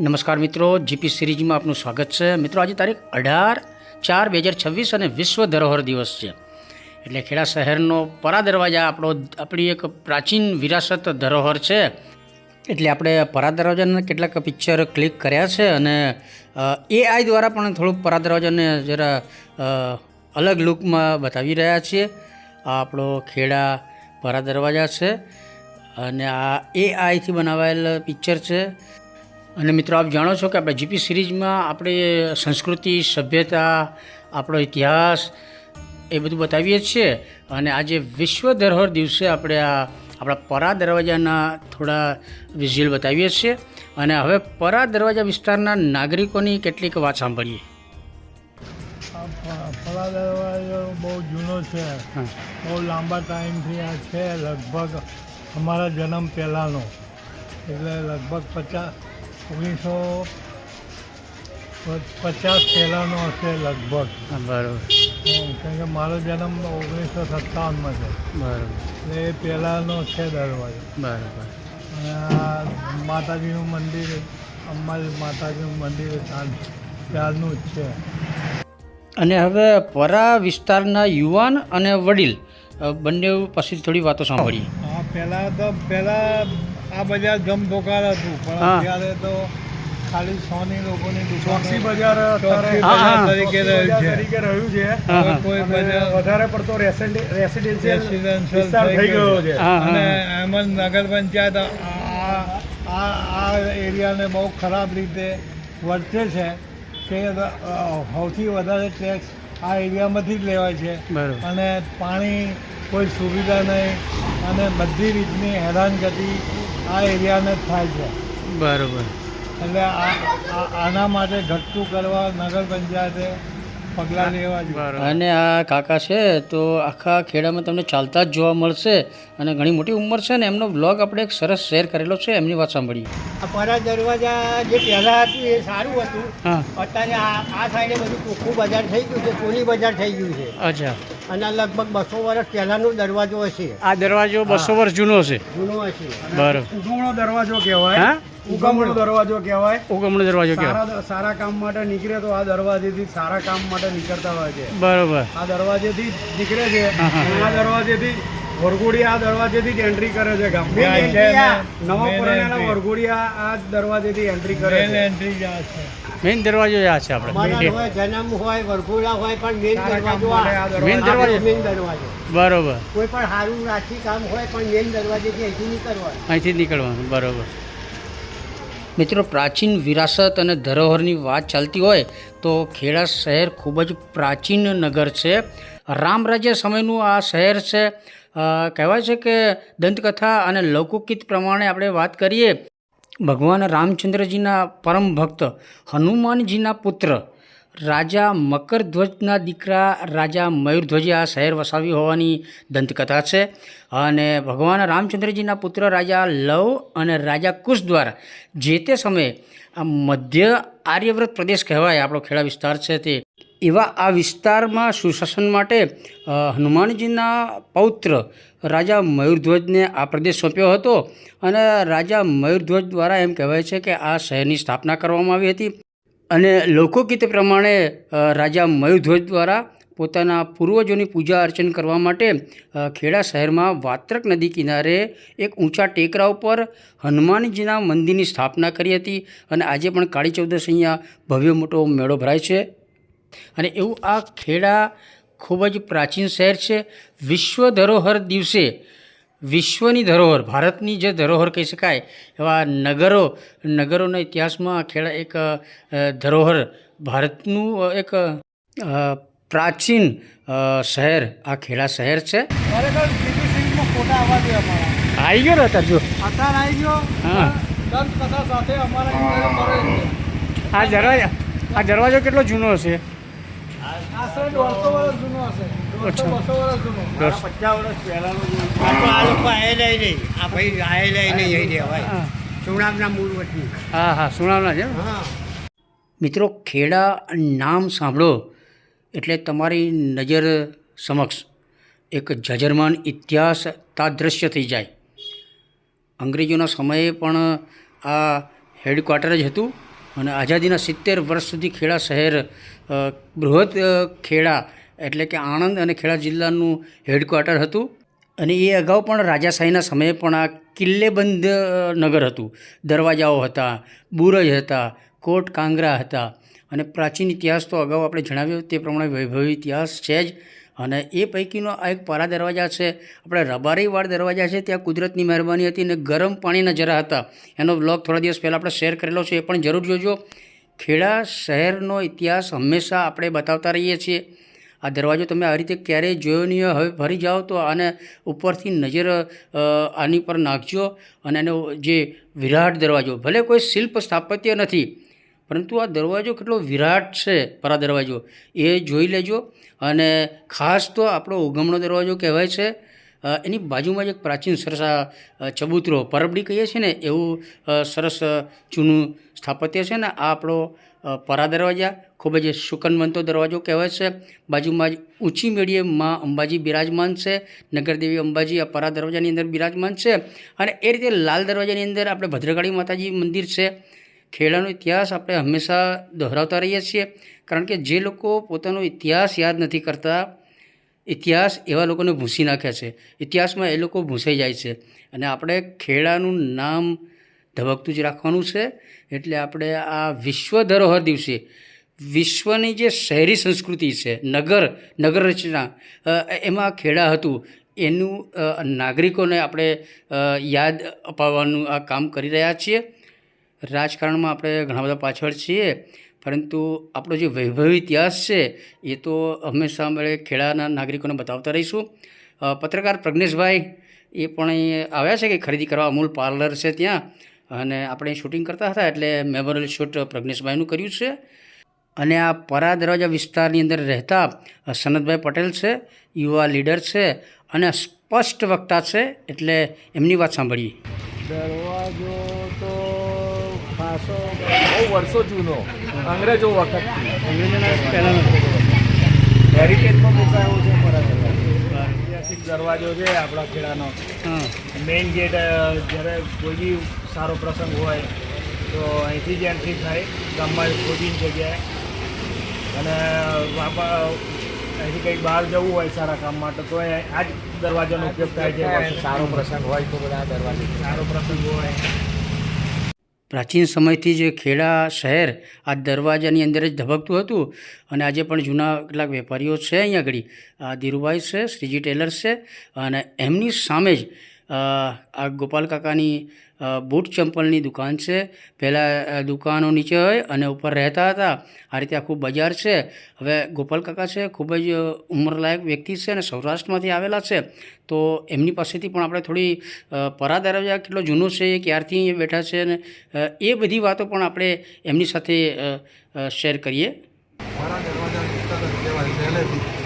નમસ્કાર મિત્રો, જીપી સિરીઝમાં આપનું સ્વાગત છે. મિત્રો, આજે તારીખ 18/4/2026 અને વિશ્વ ધરોહર દિવસ છે. એટલે ખેડા શહેરનો પરા દરવાજા આપણી એક પ્રાચીન વિરાસત ધરોહર છે. એટલે આપણે પરા દરવાજાના કેટલાક પિક્ચર ક્લિક કર્યા છે અને AI દ્વારા પણ થોડુંક પરા દરવાજાને જરા અલગ લુકમાં બતાવી રહ્યા છીએ. આ આપણો ખેડા પરા દરવાજા છે અને આ AIથી બનાવાયેલ પિક્ચર છે. અને મિત્રો, આપ જાણો છો કે આપણે જીપી સિરીઝમાં આપણે સંસ્કૃતિ, સભ્યતા, આપણો ઇતિહાસ એ બધું બતાવીએ છીએ. અને આજે વિશ્વ ધરોહર દિવસે આપણે આપણા પરા દરવાજાના થોડા વિઝ્યુઅલ બતાવીએ છીએ. અને હવે પરા દરવાજા વિસ્તારના નાગરિકોની કેટલીક વાત સાંભળીએ. પરા દરવાજો બહુ જૂનો છે, બહુ લાંબા ટાઈમથી આ છે. લગભગ અમારા જન્મ પહેલાંનો, એટલે લગભગ 1950 પહેલાંનો હશે લગભગ. બરાબર. કારણ કે મારો જન્મ 1957માં છે. બરાબર. એટલે એ પહેલાંનો છે દરવાજો. બરાબર. અને આ માતાજીનું મંદિર, અંબાજી માતાજીનું મંદિર ત્યારનું જ છે. અને હવે પરા વિસ્તારના યુવાન અને વડીલ બંને પાસેથી થોડી વાતો સાંભળીએ. હા, પહેલાં આ બજાર જમધોકાર હતું, પણ અત્યારે તો ખાલી સોની લોકોની દુકાન બજાર તરીકે રહ્યું છે. કોઈ બજાર વધારે પડતો રેસિડેન્શિયલ થઈ ગયો છે. અને એમ જ નગર પંચાયત આ એરિયાને બહુ ખરાબ રીતે વર્તે છે કે સૌથી વધારે ટેક્સ આ એરિયામાંથી જ લેવાય છે. અને પાણી કોઈ સુવિધા નહીં અને બધી રીતની હેરાનગતિ આ એરિયાને થાય છે. બરાબર. એટલે આના માટે ઘટતું કરવા નગર પંચાયતે પગલાં લેવા જોઈએ. અને આ કાકા છે તો આખા ખેડામાં તમને ચાલતા જ જોવા મળશે અને ઘણી મોટી ઉંમર છે ને એમનો બ્લોગ આપણે એક સરસ શેર કરેલો છે, એમની વાત સાંભળીએ. આ પરા દરવાજા જે પહેલાં હતું એ સારું હતું. અત્યારે આ સાઈડે બધું ચોખ્ખું બજાર થઈ ગયું છે, કોલી બજાર થઈ ગયું છે. અચ્છા. અને લગભગ 200 વર્ષ પહેલાંનો દરવાજો હશે. આ દરવાજો 200 વર્ષ જૂનો હશે. જૂનો હશે. બરાબર. ઉગમણો દરવાજો કહેવાય. ઉગમણો દરવાજો કહેવાય. ઉગમણો દરવાજો કહેવાય. સારા કામ માટે નીકળે તો આ દરવાજેથી સારા કામ માટે નીકળતા હોય છે. બરોબર. આ દરવાજેથી જ નીકળે છે. આ દરવાજેથી વરઘોડી આ દરવાજેથી જ એન્ટ્રી કરે છે ગામ. નવા પુરાણાના વરઘોડી આ દરવાજેથી એન્ટ્રી કરે છે. એન્ટ્રી જાય છે. મેઇન દરવાજો આ છે આપણે. હોય, જન્મ હોય, વરઘોડા હોય, પણ મેઇન દરવાજો મેઇન દરવાજો. મેઇન દરવાજો. બરોબર. કોઈ પણ સારું રાશિ કામ હોય પણ મેઇન દરવાજેથી અહીંથી નીકળવાનું. અહીંથી જ નીકળવાનું. બરોબર. મિત્રો, પ્રાચીન વિરાસત અને ધરોહરની વાત ચાલતી હોય તો ખેડા શહેર ખૂબ જ પ્રાચીન નગર છે. રામ રાજ્ય સમયનું આ શહેર છે. કહેવાય છે કે દંતકથા અને લૌકગીત પ્રમાણે આપણે વાત કરીએ, ભગવાન રામચંદ્રજીના પરમ ભક્ત હનુમાનજીના પુત્ર રાજા મકરધ્વજના દીકરા રાજા મયુરધ્વજે આ શહેર વસાવ્યું હોવાની દંતકથા છે. અને ભગવાન રામચંદ્રજીના પુત્ર રાજા લવ અને રાજા કુશ દ્વારા જે તે સમયે આ મધ્ય આર્યવ્રત પ્રદેશ કહેવાય, આપણો ખેડા વિસ્તાર છે તે, એવા આ વિસ્તારમાં સુશાસન માટે હનુમાનજીના પૌત્ર રાજા મયુરધ્વજને આ પ્રદેશ સોંપ્યો હતો. અને રાજા મયુરધ્વજ દ્વારા એમ કહેવાય છે કે આ શહેરની સ્થાપના કરવામાં આવી હતી. અને લોકગીત પ્રમાણે રાજા મયુરધ્વજ દ્વારા પોતાના પૂર્વજોની પૂજા અર્ચન કરવા માટે ખેડા શહેરમાં વાત્રક નદી કિનારે એક ઊંચા ટેકરા ઉપર હનુમાનજીના મંદિરની સ્થાપના કરી હતી. અને આજે પણ કાળી ચૌદશ અહીંયા ભવ્ય મોટો મેળો ભરાય છે. અને એવું આ ખેડા ખૂબ જ પ્રાચીન શહેર છે. વિશ્વ ધરોહર દિવસે વિશ્વની ધરોહર, ભારતની જે ધરોહર કહી શકાય એવા નગરોના ઇતિહાસમાં ખેડા એક ધરોહર, ભારતનું એક પ્રાચીન શહેર આ ખેડા શહેર છે. ફોટા આવવા દે અમારા. આવી ગયો ને અત્યારે જો. અત્યારે આવી ગયો. હા. દંતકથા સાથે અમારા આ દરવાજો કેટલો જૂનો હશે? આશરે 150 વર્ષ જૂનો હશે. 200 વર્ષ જૂનો. 50 વર્ષ પહેલાંનો. આ લોકો આયેલા નહીં. આ ભાઈ આયેલા નહીં અહીં રહેવાય. સુણામના મૂળ વતની. હા, સુણામના છે. હા. મિત્રો, ખેડા નામ સાંભળો એટલે તમારી નજર સમક્ષ એક જજરમાન ઇતિહાસ તાદૃશ્ય થઈ જાય. અંગ્રેજોના સમયે પણ આ હેડક્વાર્ટર જ હતું અને આઝાદીના 70 વર્ષ સુધી ખેડા શહેર બૃહદ ખેડા એટલે કે આણંદ અને ખેડા જિલ્લાનું હેડક્વાર્ટર હતું. અને એ અગાઉ પણ રાજાશાહીના સમયે પણ આ કિલ્લેબંધ નગર હતું. દરવાજાઓ હતા, બુરજ હતા, કોટ કાંગરા હતા. અને પ્રાચીન ઇતિહાસ તો અગાઉ આપણે જણાવ્યો તે પ્રમાણે વૈભવી ઇતિહાસ છે જ. અને એ પૈકીનો આ એક પારા દરવાજા છે, આપણે રબારીવાડ દરવાજા છે, ત્યાં કુદરતની મહેરબાની હતી અને ગરમ પાણીના જરા હતા. એનો બ્લોગ થોડા દિવસ પહેલાં આપણે શેર કરેલો છે, એ પણ જરૂર જોજો. ખેડા શહેરનો ઇતિહાસ હંમેશા આપણે બતાવતા રહીએ છીએ. આ દરવાજો તમે આ રીતે ક્યારેય જોયો નહીં હોય, હવે ફરી જાઓ તો આને ઉપરથી નજર આની પર નાખજો. અને એનો જે વિરાટ દરવાજો, ભલે કોઈ શિલ્પ સ્થાપત્ય નથી, પરંતુ આ દરવાજો કેટલો વિરાટ છે, પરા દરવાજો, એ જોઈ લેજો. અને ખાસ તો આપણો ઉગમણો દરવાજો કહેવાય છે, એની બાજુમાં જ એક પ્રાચીન સરસ ચબૂતરો, પરબડી કહીએ છીએ ને, એવું સરસ જૂનું સ્થાપત્ય છે ને આ આપણો પરા દરવાજા. ખૂબ જ શુકનવંતો દરવાજો કહેવાય છે. બાજુમાં જ ઊંચી મેળીએ માં અંબાજી બિરાજમાન છે, નગરદેવી અંબાજી આ પરા દરવાજાની અંદર બિરાજમાન છે. અને એ રીતે લાલ દરવાજાની અંદર આપણે ભદ્રકાળી માતાજી મંદિર છે. ખેડાનો ઇતિહાસ આપણે હંમેશા દોહરાવતા રહીએ છીએ, કારણ કે જે લોકો પોતાનો ઇતિહાસ યાદ નથી કરતા, ઇતિહાસ એવા લોકોને ભૂંસી નાખે છે, ઇતિહાસમાં એ લોકો ભૂંસાઈ જાય છે. અને આપણે ખેડાનું નામ ધબકતું જ રાખવાનું છે. એટલે આપણે આ વિશ્વ ધરોહર દિવસે વિશ્વની જે શહેરી સંસ્કૃતિ છે, નગર રચના, એમાં ખેડા હતું, એનું નાગરિકોને આપણે યાદ અપાવવાનું આ કામ કરી રહ્યા છીએ. રાજકારણમાં આપણે ઘણા બધા પાછળ છીએ, પરંતુ આપણો જે વૈભવી ઇતિહાસ છે એ તો હંમેશા આપણે ખેડાના નાગરિકોને બતાવતા રહીશું. પત્રકાર પ્રજ્ઞેશભાઈ એ પણ અહીં આવ્યા છે કે ખરીદી કરવા, અમૂલ પાર્લર છે ત્યાં, અને આપણે શૂટિંગ કરતા હતા એટલે મેમોરિયલ શૂટ પ્રજ્ઞેશભાઈનું કર્યું છે. અને આ પરા દરવાજા વિસ્તારની અંદર રહેતા સનતભાઈ પટેલ છે, યુવા લીડર છે અને સ્પષ્ટ વક્તા છે, એટલે એમની વાત સાંભળીએ. દરવાજો તો ખાસો બહુ વર્ષો જૂનો, અંગ્રેજો વખતથી, અંગ્રેજોના પહેલાંનો હેરિટેજમાં મુકાયો છે પરા દરવાજો. ઐતિહાસિક દરવાજો છે આપણા ખેડાનો. મેઇન ગેટ, જ્યારે કોઈ બી સારો પ્રસંગ હોય તો અહીંથી જ એન્ટ્રી થાય, ગામમાં ખોદીની જગ્યાએ. અને અહીંથી કંઈક બહાર જવું હોય સારા કામ માટે તો આ જ દરવાજાનો ઉપયોગ થાય છે. સારો પ્રસંગ હોય તો બધા દરવાજો, સારો પ્રસંગ હોય. પ્રાચીન સમયથી જ ખેડા શહેર આ દરવાજાની અંદર જ ધબકતું હતું. અને આજે પણ જૂના કેટલાક વેપારીઓ છે અહીંયા આગળ, આ ધીરુભાઈ છે, શ્રીજી ટેલર્સ છે, અને એમની સામે જ આ ગોપાલ કાકાની બૂટ ચંપલની દુકાન છે. પહેલાં દુકાનો નીચે હોય અને ઉપર રહેતા હતા. આ રીતે આખું બજાર છે. હવે ગોપાલ કાકા છે, ખૂબ જ ઉંમરલાયક વ્યક્તિ છે અને સૌરાષ્ટ્રમાંથી આવેલા છે, તો એમની પાસેથી પણ આપણે થોડી પરા દરવાજા કેટલો જૂનો છે, એ ક્યારથી અહીંયા બેઠા છે, અને એ બધી વાતો પણ આપણે એમની સાથે શેર કરીએ.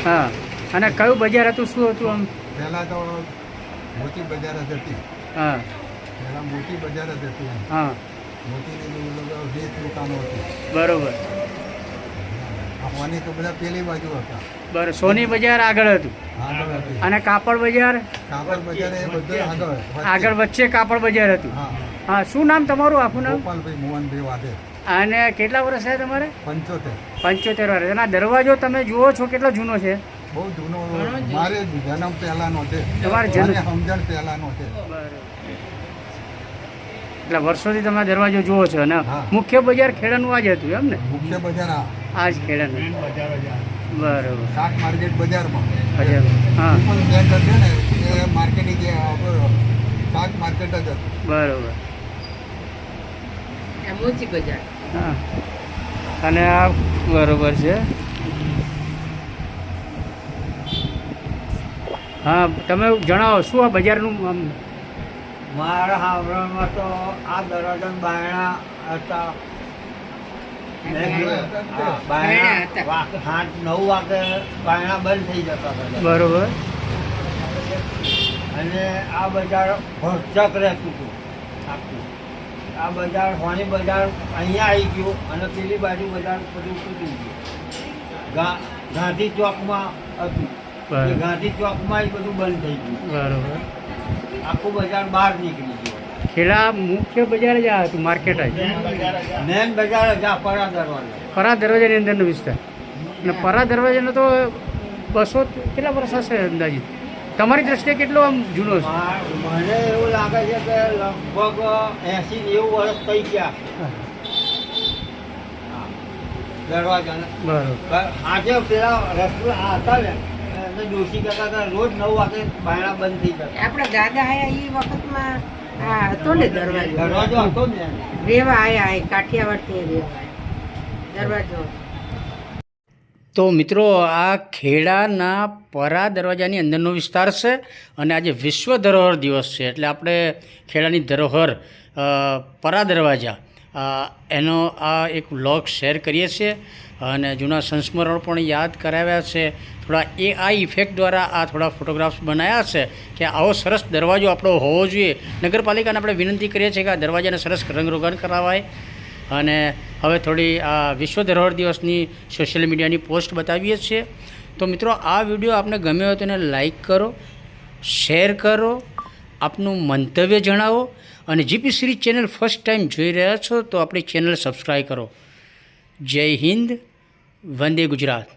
હા, અને કયું બજાર હતું, શું હતું આમ? પહેલાં તો મોટી બજાર જ હતી. હા, પહેલાં મોટી બજાર જ હતી. હા, મોટીની 20 દુકાનો હતી. બરાબર. આપવાની તો બધા પેલી બાજુ હતા. બરાબર, સોની બજાર આગળ હતું. આગળ હતી. અને કાપડ બજાર કાપડ બજાર એ બધું આગળ વચ્ચે કાપડ બજાર હતું. હા. હા, શું નામ તમારું આખું નામ? ગોપાલભાઈ મોહનભાઈ વાડે. અને કેટલા વર્ષ થયા તમારે? 75. 75 વર્ષ. અને આ દરવાજો તમે જુઓ છો કેટલો જૂનો છે? બહુ જૂનો, મારે જન્મ પહેલાનો છે, તમારે જન્મ સમજણ પહેલાનો છે. એટલે વર્ષોથી તમે આ દરવાજો જુઓ છો. અને હા. મુખ્ય બજાર ખેડાનું આ જ હતું એમ ને? મુખ્ય બજાર આ જ ખેડાનું. બરાબર. શાક માર્કેટ બજારમાં બજાર. હા, પણ સેન્ટર છે ને એ માર્કેટિંગ શાક માર્કેટ જ હતું. બરાબર. મોચી બજાર. હા, અને આ બરાબર છે. હા, તમે જણાવો શું આ બજારનું આમ? મારા હાવરામાં તો આ દરવાજા બાયણા હતા. બાયણા હતા. 8-9 વાગે બાયણા બંધ થઈ જતા હતા. બરાબર. અને આ બજાર ભરચક રહેતું હતું આખું. આ બજાર હોની બજાર અહીંયા આવી ગયું અને પેલી બાજુ બજાર બધું તૂટી ગયું. ગાંધી ચોકમાં હતું, બરાબર. ગાંધી ચોકમાં બધું બંધ થઈ ગયું. બરાબર. આખું બજાર બહાર નીકળી ગયું. ખેડા મુખ્ય બજાર જ આ હતું, માર્કેટ જ મેન બજાર જ આ પરા દરવાજા. પરા દરવાજાની અંદરનો વિસ્તાર. અને પરા દરવાજાનો તો 200 કેટલા વર્ષ હશે અંદાજિત? તમારી દ્રષ્ટિએ કેટલો આમ જૂનો છે? મને એવું લાગે છે કે લગભગ 80-90 વર્ષ થઈ ગયા દરવાજાને. બરોબર. આજે પેલા રસગુલ્લા હતા ને એને ડોશી કહેતા હતા રોજ 9 વાગે બાયણા બંધ થઈ જતા. આપણા દાદા આયા એ વખતમાં આ હતો ને દરવાજો દરવાજો હતો ને એને. રેવા આયા એ કાઠિયાવાડથી રેવા દરવાજો. તો મિત્રો આ ખેડાના પરા દરવાજાની અંદરનો વિસ્તાર છે અને આજે વિશ્વ ધરોહર દિવસ છે એટલે આપણે ખેડાની ધરોહર પરા દરવાજા એનો આ એક વ્લોગ શેર કરીએ છીએ અને જૂના સંસ્મરણ પણ યાદ કરાવ્યા છે. થોડા AI ઇફેક્ટ દ્વારા આ થોડા ફોટોગ્રાફ્સ બનાવ્યા છે કે આવો સરસ દરવાજો આપણો હોવો જોઈએ. નગરપાલિકાને આપણે વિનંતી કરીએ છીએ કે આ દરવાજાને સરસ રંગરોગણ કરાવાય. અને હવે થોડી આ વિશ્વ ધરોહર દિવસની સોશિયલ મીડિયાની પોસ્ટ બતાવીએ છીએ. તો મિત્રો આ વિડીયો આપને ગમ્યો હોય તો એને લાઈક કરો, શેર કરો, આપનું મંતવ્ય જણાવો અને GP series channel first time જોઈ રહ્યા છો તો આપણી ચેનલ સબસ્ક્રાઈબ કરો. જય હિન્દ, વંદે ગુજરાત.